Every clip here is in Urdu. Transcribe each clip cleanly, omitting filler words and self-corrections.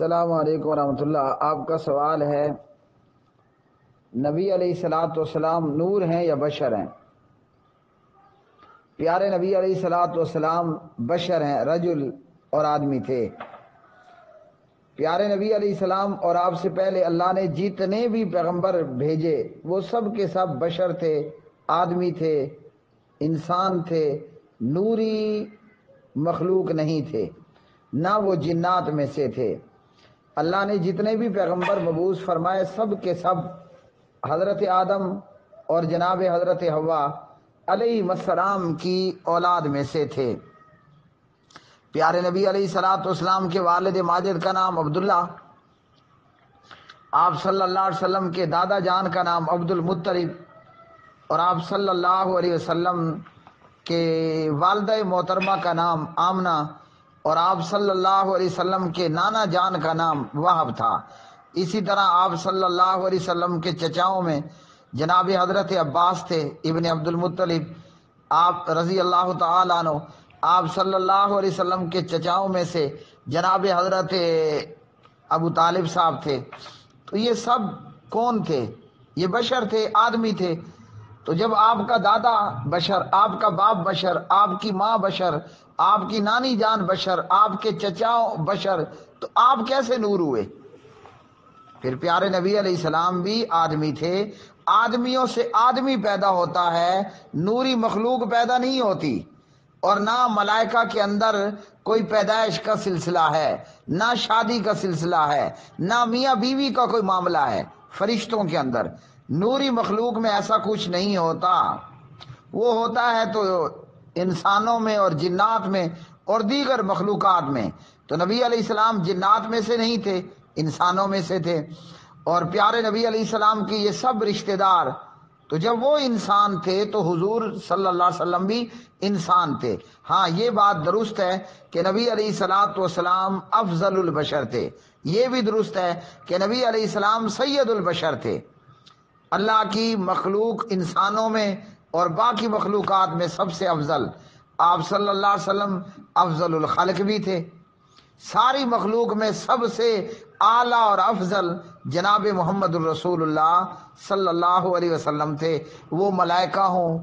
السلام علیکم ورحمۃ اللہ۔ آپ کا سوال ہے نبی علیہ الصلاۃ والسلام نور ہیں یا بشر ہیں؟ پیارے نبی علیہ الصلاۃ والسلام بشر ہیں، رجل اور آدمی تھے۔ پیارے نبی علیہ السلام اور آپ سے پہلے اللہ نے جتنے بھی پیغمبر بھیجے وہ سب کے سب بشر تھے، آدمی تھے، انسان تھے، نوری مخلوق نہیں تھے، نہ وہ جنات میں سے تھے۔ اللہ نے جتنے بھی پیغمبر مبعوث فرمائے سب کے سب حضرت آدم اور جناب حضرت حوا علیہ السلام کی اولاد میں سے تھے۔ پیارے نبی علیہ الصلاۃ والسلام کے والد ماجد کا نام عبداللہ، آپ صلی اللہ علیہ وسلم کے دادا جان کا نام عبد المطلب، اور آپ صلی اللہ علیہ وسلم کے والدہ محترمہ کا نام آمنہ، اور آپ صلی اللہ علیہ وسلم کے نانا جان کا نام وہب تھا۔ اسی طرح آپ صلی اللہ علیہ وسلم کے چچاؤں میں جناب حضرت عباس تھے ابن عبد المطلب، آپ رضی اللہ تعالیٰ عنہ۔ آپ صلی اللہ علیہ وسلم کے چچاؤں میں سے جناب حضرت ابو طالب صاحب تھے۔ تو یہ سب کون تھے؟ یہ بشر تھے، آدمی تھے۔ تو جب آپ کا دادا بشر، آپ کا باپ بشر، آپ کی ماں بشر، آپ کی نانی جان بشر، آپ کے چچاؤں بشر، تو آپ کیسے نور ہوئے؟ پھر پیارے نبی علیہ السلام بھی آدمی تھے، آدمیوں سے آدمی پیدا ہوتا ہے، نوری مخلوق پیدا نہیں ہوتی، اور نہ ملائکہ کے اندر کوئی پیدائش کا سلسلہ ہے، نہ شادی کا سلسلہ ہے، نہ میاں بیوی کا کوئی معاملہ ہے۔ فرشتوں کے اندر نوری مخلوق میں ایسا کچھ نہیں ہوتا۔ وہ ہوتا ہے تو انسانوں میں اور جنات میں اور دیگر مخلوقات میں۔ تو نبی علیہ السلام جنات میں سے نہیں تھے، انسانوں میں سے تھے، اور پیارے نبی علیہ السلام کی یہ سب رشتہ دار، تو جب وہ انسان تھے تو حضور صلی اللہ علیہ وسلم بھی انسان تھے۔ ہاں، یہ بات درست ہے کہ نبی علیہ الصلاۃ والسلام افضل البشر تھے، یہ بھی درست ہے کہ نبی علیہ السلام سید البشر تھے۔ اللہ کی مخلوق انسانوں میں اور باقی مخلوقات میں سب سے افضل آپ صلی اللہ علیہ وسلم افضل الخلق بھی تھے۔ ساری مخلوق میں سب سے اعلیٰ اور افضل جناب محمد الرسول اللہ صلی اللہ علیہ وسلم تھے۔ وہ ملائکہ ہوں،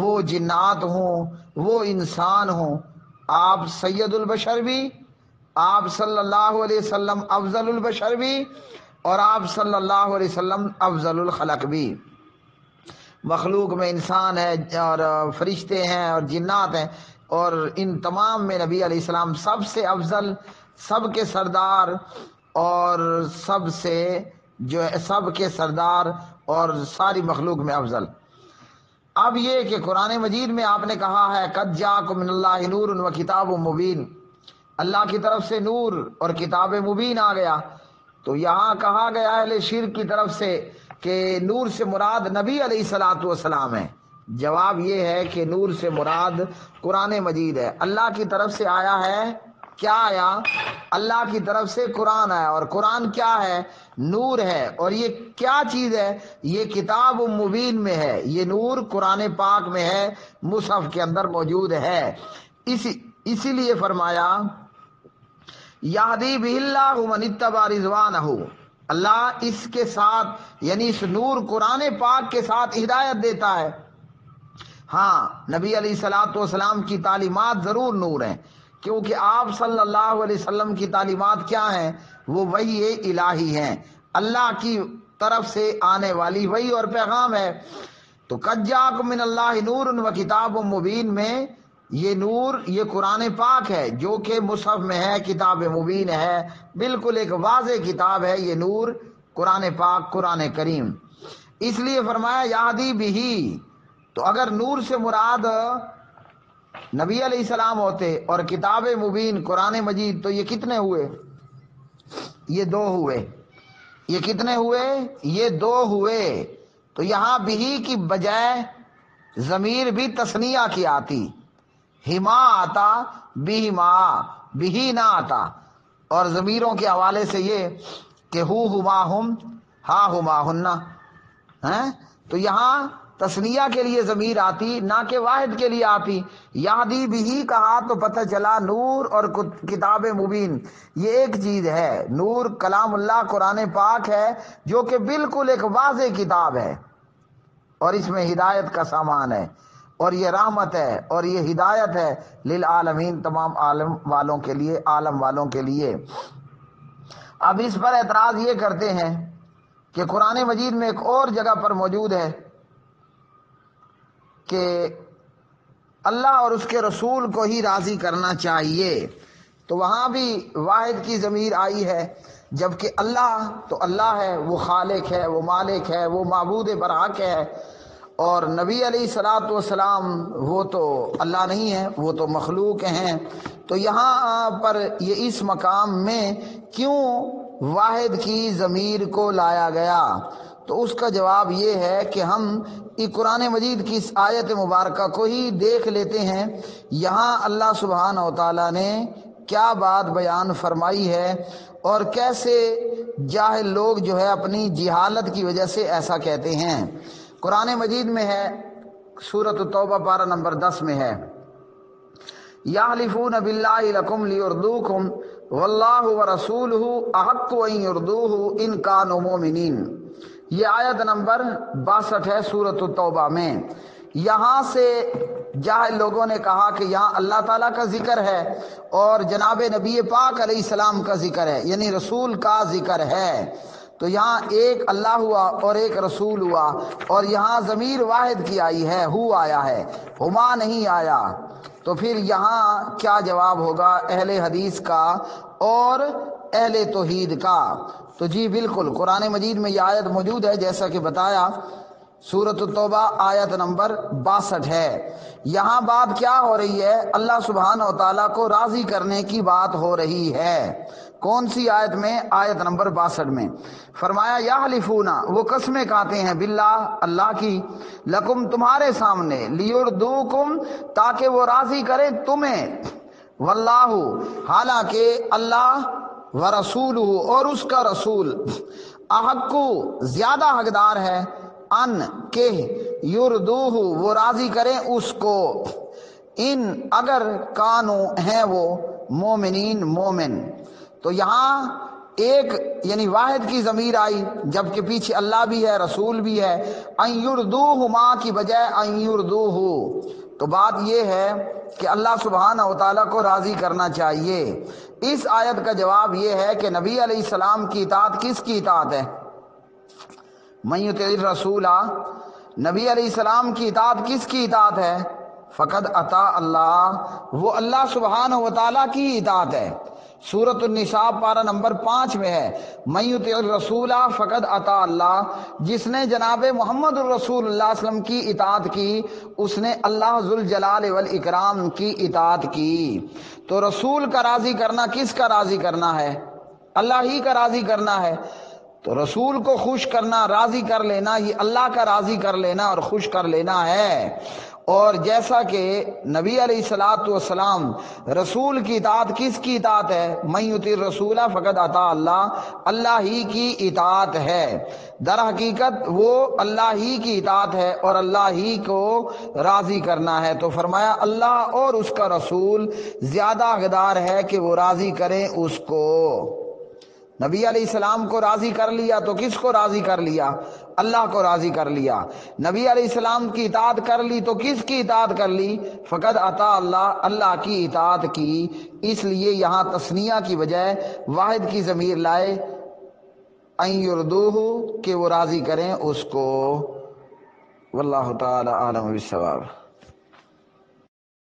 وہ جنات ہوں، وہ انسان ہوں، آپ سید البشر بھی، آپ صلی اللہ علیہ وسلم افضل البشر بھی، اور آپ صلی اللہ علیہ وسلم افضل الخلق بھی۔ مخلوق میں انسان ہے اور فرشتے ہیں اور جنات ہیں، اور ان تمام میں نبی علیہ السلام سب سے افضل، سب کے سردار، اور سب کے سردار اور ساری مخلوق میں افضل۔ اب یہ کہ قرآن مجید میں آپ نے کہا ہے قد جاءکم من اللہ نور و کتاب مبین، اللہ کی طرف سے نور اور کتاب مبین آ گیا، تو یہاں کہا گیا اہل شرک کی طرف سے کہ نور سے مراد نبی علیہ الصلاۃ والسلام ہے۔ جواب یہ ہے کہ نور سے مراد قرآن مجید ہے، اللہ کی طرف سے آیا ہے۔ کیا آیا؟ اللہ کی طرف سے قرآن آیا، اور قرآن کیا ہے؟ نور ہے۔ اور یہ کیا چیز ہے؟ یہ کتاب مبین میں ہے، یہ نور قرآن پاک میں ہے، مصحف کے اندر موجود ہے۔ اسی لیے فرمایا یہدی بہ اللہ من اتبع رضوانہ، اللہ اس کے ساتھ یعنی اس نور قرآن پاک کے ساتھ ہدایت دیتا ہے۔ ہاں، نبی علیہ الصلاۃ والسلام کی تعلیمات ضرور نور ہیں، کیونکہ آپ صلی اللہ علیہ وسلم کی تعلیمات کیا ہیں؟ وہ وحی الہی ہیں، اللہ کی طرف سے آنے والی وحی اور پیغام ہے۔ تو قد جاءکم من اللہ نور و کتاب مبین میں یہ نور، یہ قرآن پاک ہے جو کہ مصحف میں ہے، کتاب مبین ہے، بالکل ایک واضح کتاب ہے یہ نور، قرآن پاک، قرآن کریم۔ اس لیے فرمایا یہدی بہ، تو اگر نور سے مراد نبی علیہ السلام ہوتے اور کتاب مبین قرآن مجید، تو یہ کتنے ہوئے؟ یہ دو ہوئے۔ یہ کتنے ہوئے؟ یہ دو ہوئے۔ تو یہاں بہی کی بجائے ضمیر بھی تثنیہ کی آتی، ہما آتا، بہما، بہی نہ آتا، اور ضمیروں کے حوالے سے یہ کہ ہما ہم، ہا ہما ہننا، تو یہاں تثنیہ کے لیے ضمیر آتی نہ کہ واحد کے لیے آتی۔ یہدی بھی کہا تو پتہ چلا نور اور کتاب مبین یہ ایک چیز ہے۔ نور کلام اللہ قرآن پاک ہے جو کہ بالکل ایک واضح کتاب ہے، اور اس میں ہدایت کا سامان ہے، اور یہ رحمت ہے، اور یہ ہدایت ہے للعالمین، تمام عالم والوں کے لیے، عالم والوں کے لیے۔ اب اس پر اعتراض یہ کرتے ہیں کہ قرآن مجید میں ایک اور جگہ پر موجود ہے کہ اللہ اور اس کے رسول کو ہی راضی کرنا چاہیے، تو وہاں بھی واحد کی ضمیر آئی ہے، جبکہ اللہ تو اللہ ہے، وہ خالق ہے، وہ مالک ہے، وہ معبود برحق ہے، اور نبی علیہ الصلوۃ والسلام وہ تو اللہ نہیں ہے، وہ تو مخلوق ہیں۔ تو یہاں پر یہ اس مقام میں کیوں واحد کی ضمیر کو لایا گیا؟ تو اس کا جواب یہ ہے کہ ہم قرآن مجید کی اس آیت مبارکہ کو ہی دیکھ لیتے ہیں، یہاں اللہ سبحانہ و تعالیٰ نے کیا بات بیان فرمائی ہے، اور کیسے جاہل لوگ جو ہے اپنی جہالت کی وجہ سے ایسا کہتے ہیں۔ قرآن مجید میں ہے، سورۃ التوبہ پارہ نمبر 10 میں ہے، یحلفون باللہ لکم لیردوکم واللہ ورسولہ احق ان یردوہ ان کانوا مؤمنین۔ یہ آیت نمبر 62 ہے سورۃ التوبہ میں۔ یہاں سے جاہل لوگوں نے کہا کہ یہاں اللہ تعالیٰ کا ذکر ہے اور جناب نبی پاک علیہ السلام کا ذکر ہے، یعنی رسول کا ذکر ہے، تو یہاں ایک اللہ ہوا اور ایک رسول ہوا، اور یہاں ضمیر واحد کی آئی ہے، ہو آیا ہے، ہما نہیں آیا۔ تو پھر یہاں کیا جواب ہوگا اہل حدیث کا اور اہل توحید کا؟ تو جی بالکل قرآن مجید میں یہ آیت موجود ہے، جیسا کہ بتایا سورۃ التوبہ آیت نمبر 62 ہے۔ یہاں بات کیا ہو رہی ہے؟ اللہ سبحانہ و تعالیٰ کو راضی کرنے کی بات ہو رہی ہے۔ کون سی آیت میں؟ آیت نمبر 62 میں فرمایا یحلفون، وہ قسمیں کھاتے ہیں، باللہ اللہ کی، لکم تمہارے سامنے، لیردوکم تاکہ وہ راضی کرے تمہیں، واللہ حالانکہ اللہ، ورسولہ اور اس کا رسول، احق زیادہ حقدار ہے، ان کہ یردوہ وہ راضی کریں اس کو، ان اگر کانو ہیں وہ مومنین مومن۔ تو یہاں ایک یعنی واحد کی ضمیر آئی، جبکہ پیچھے اللہ بھی ہے، رسول بھی ہے، ان یردوہ ما کی بجائے ان یردوہ۔ تو بات یہ ہے کہ اللہ سبحانہ و تعالیٰ کو راضی کرنا چاہیے۔ اس آیت کا جواب یہ ہے کہ نبی علیہ السلام کی اطاعت کس کی اطاعت ہے؟ من یطع الرسول، نبی علیہ السلام کی اطاعت کس کی اطاعت ہے؟ فقد اطاع اللہ، وہ اللہ سبحانہ و تعالیٰ کی اطاعت ہے۔ سورۃ النساء پارہ نمبر 5 میں ہے، من یطع الرسول فقد اطاع اللہ، جس نے جناب محمد الرسول اللہ صلی اللہ علیہ وسلم کی اطاعت کی اس نے اللہ ذوالجلال والاکرام کی اطاعت کی۔ تو رسول کا راضی کرنا کس کا راضی کرنا ہے؟ اللہ ہی کا راضی کرنا ہے۔ تو رسول کو خوش کرنا، راضی کر لینا، یہ اللہ کا راضی کر لینا اور خوش کر لینا ہے۔ اور جیسا کہ نبی علیہ الصلوۃ والسلام، رسول کی اطاعت کس کی اطاعت ہے؟ من یطع الرسول فقد اطاع اللہ، اللہ ہی کی اطاعت ہے۔ در حقیقت وہ اللہ ہی کی اطاعت ہے اور اللہ ہی کو راضی کرنا ہے۔ تو فرمایا اللہ اور اس کا رسول زیادہ حقدار ہے کہ وہ راضی کریں اس کو۔ نبی علیہ السلام کو راضی کر لیا تو کس کو راضی کر لیا؟ اللہ کو راضی کر لیا۔ نبی علیہ السلام کی اطاعت کر لی تو کس کی اطاعت کر لی؟ فقد اطاع اللہ، اللہ کی اطاعت کی۔ اس لیے یہاں تثنیہ کی بجائے واحد کی ضمیر لائے، ان یردوہ کہ وہ راضی کریں اس کو۔ واللہ تعالی اعلم بالصواب۔